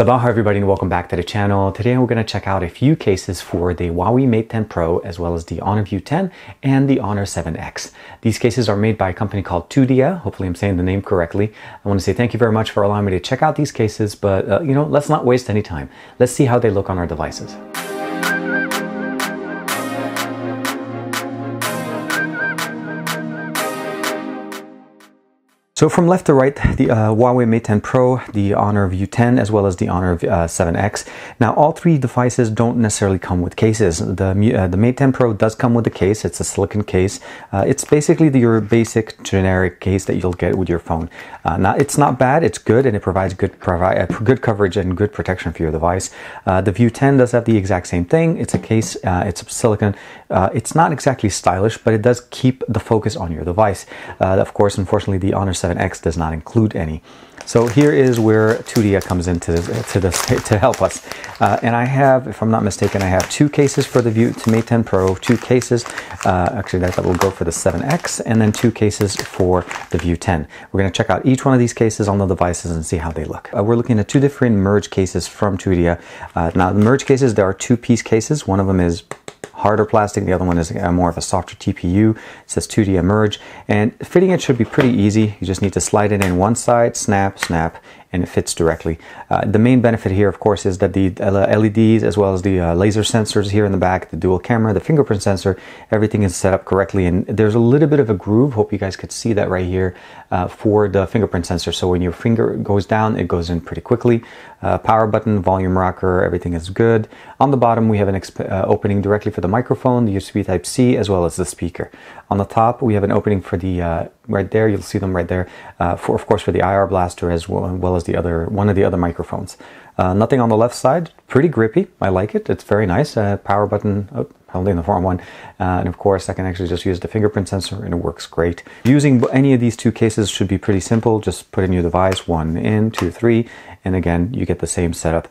Sabah everybody and welcome back to the channel. Today we're going to check out a few cases for the Huawei Mate 10 Pro as well as the Honor View 10 and the Honor 7X. These cases are made by a company called Tudia. Hopefully I'm saying the name correctly. I want to say thank you very much for allowing me to check out these cases, but let's not waste any time. Let's see how they look on our devices. So from left to right, the Huawei Mate 10 Pro, the Honor View 10, as well as the Honor 7X. Now, all three devices don't necessarily come with cases. The Mate 10 Pro does come with a case. It's a silicone case. It's basically your basic generic case that you'll get with your phone. Now, it's not bad. It's good, and it provides good coverage and good protection for your device. The View 10 does have the exact same thing. It's a case. It's silicone. It's not exactly stylish, but it does keep the focus on your device. Of course, unfortunately, the Honor 7X does not include any. So here is where Tudia comes into to help us. And I have, if I'm not mistaken, I have two cases for the Mate 10 Pro, two cases, actually that will go for the 7X, and then two cases for the View 10. We're going to check out each one of these cases on the devices and see how they look. We're looking at two different merge cases from Tudia. Now the merge cases, there are two-piece cases. One of them is harder plastic, the other one is more of a softer TPU. It says Tudia Merge, and fitting it should be pretty easy. You just need to slide it in one side, snap, and it fits directly. The main benefit here, of course, is that the LEDs as well as the laser sensors here in the back, the dual camera, the fingerprint sensor, everything is set up correctly, and there's a little bit of a groove. Hope you guys could see that right here for the fingerprint sensor. So when your finger goes down, it goes in pretty quickly. Power button, volume rocker, everything is good. On the bottom, we have an opening directly for the microphone, the USB Type-C, as well as the speaker. On the top, we have an opening for the right there. You'll see them right there. For of course for the IR blaster as well as the one of the other microphones. Nothing on the left side. Pretty grippy. I like it. It's very nice. Power button. Only in the form one, and of course I can actually just use the fingerprint sensor and it works great. Using any of these two cases should be pretty simple. Just put in your device, one in, two, three, and again you get the same setup.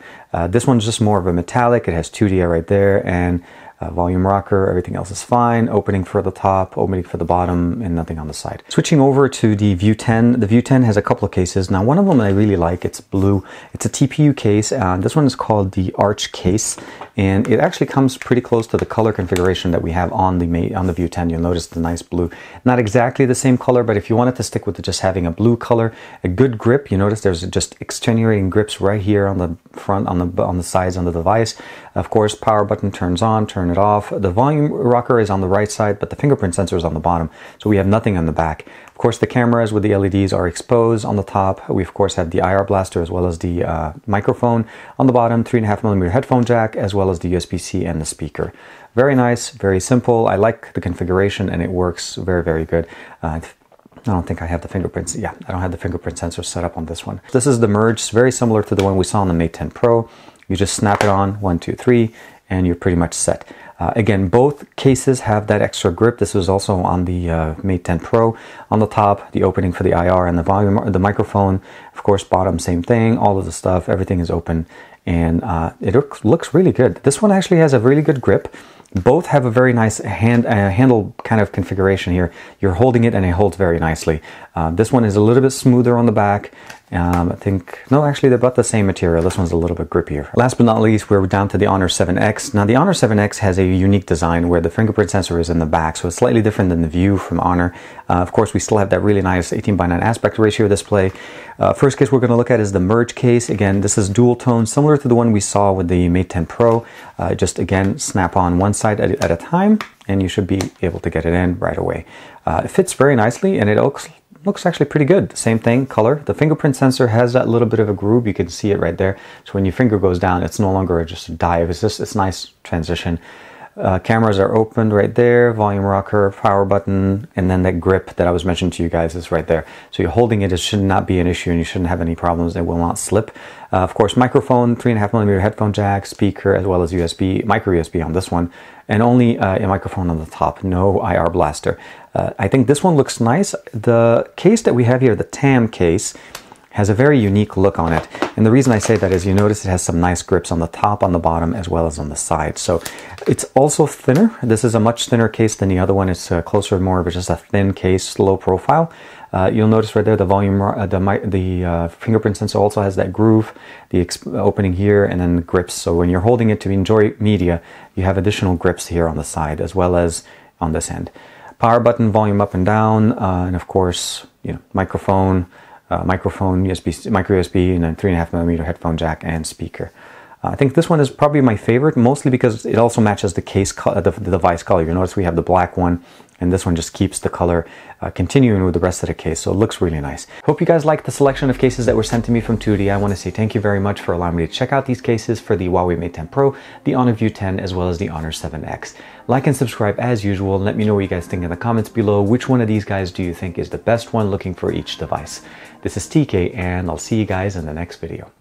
This one's just more of a metallic. It has Tudia right there, and volume rocker, everything else is fine. Opening for the top, opening for the bottom, and nothing on the side. Switching over to the View 10. The View 10 has a couple of cases. Now one of them I really like, it's blue. It's a TPU case. This one is called the Arch case, and it actually comes pretty close to the color configuration that we have on the View 10. You'll notice the nice blue. Not exactly the same color, but if you wanted to stick with just having a blue color, a good grip, you notice there's just extenuating grips right here on the front, on the sides on the device. Of course, power button turns on, turn it off. The volume rocker is on the right side, but the fingerprint sensor is on the bottom, so we have nothing on the back. Of course, the cameras with the LEDs are exposed on the top. We of course have the IR blaster as well as the microphone on the bottom, 3.5mm headphone jack, as well as the USB-C and the speaker. Very nice, very simple. I like the configuration and it works very, very good. I don't think I have the fingerprints. Yeah, I don't have the fingerprint sensor set up on this one. This is the Merge. It's very similar to the one we saw on the Mate 10 Pro. You just snap it on, 1, 2, 3, and you're pretty much set. Again, both cases have that extra grip. This was also on the Mate 10 Pro. On the top, the opening for the IR and the volume, the microphone. Of course, bottom, same thing. All of the stuff, everything is open, and it looks really good. This one actually has a really good grip. Both have a very nice handle kind of configuration here. You're holding it and it holds very nicely. This one is a little bit smoother on the back. I think, no, actually they're about the same material. This one's a little bit grippier. Last but not least, we're down to the Honor 7X. Now the Honor 7X has a unique design where the fingerprint sensor is in the back, so it's slightly different than the View from Honor. Of course, we still have that really nice 18:9 aspect ratio display. First case we're going to look at is the Merge case. Again, this is dual tone, similar to the one we saw with the Mate 10 Pro. Just again, snap on one side at a time, and you should be able to get it in right away. It fits very nicely, and it looks actually pretty good. Same thing, color. The fingerprint sensor has that little bit of a groove. You can see it right there. So when your finger goes down, it's no longer just a dive. It's nice transition. Cameras are opened right there, volume rocker, power button, and then that grip that I was mentioning to you guys is right there. So you're holding it, it should not be an issue and you shouldn't have any problems. It will not slip. Of course, microphone, 3.5mm headphone jack, speaker, as well as USB, micro USB on this one, and only a microphone on the top, no IR blaster. I think this one looks nice. The case that we have here, the TAM case, has a very unique look on it. And the reason I say that is you notice it has some nice grips on the top, on the bottom, as well as on the side. So it's also thinner. This is a much thinner case than the other one. It's closer, more of just a thin case, low profile. You'll notice right there the volume, the fingerprint sensor also has that groove, the opening here, and then the grips. So when you're holding it to enjoy media, you have additional grips here on the side as well as on this end. Power button, volume up and down, and of course, microphone, USB, micro USB, and then 3.5mm headphone jack and speaker. I think this one is probably my favorite, mostly because it also matches the case, the device color. You'll notice we have the black one, and this one just keeps the color continuing with the rest of the case, so it looks really nice. Hope you guys liked the selection of cases that were sent to me from Tudia. I want to say thank you very much for allowing me to check out these cases for the Huawei Mate 10 Pro, the Honor View 10, as well as the Honor 7X. Like and subscribe as usual, and let me know what you guys think in the comments below. Which one of these guys do you think is the best one looking for each device? This is TK, and I'll see you guys in the next video.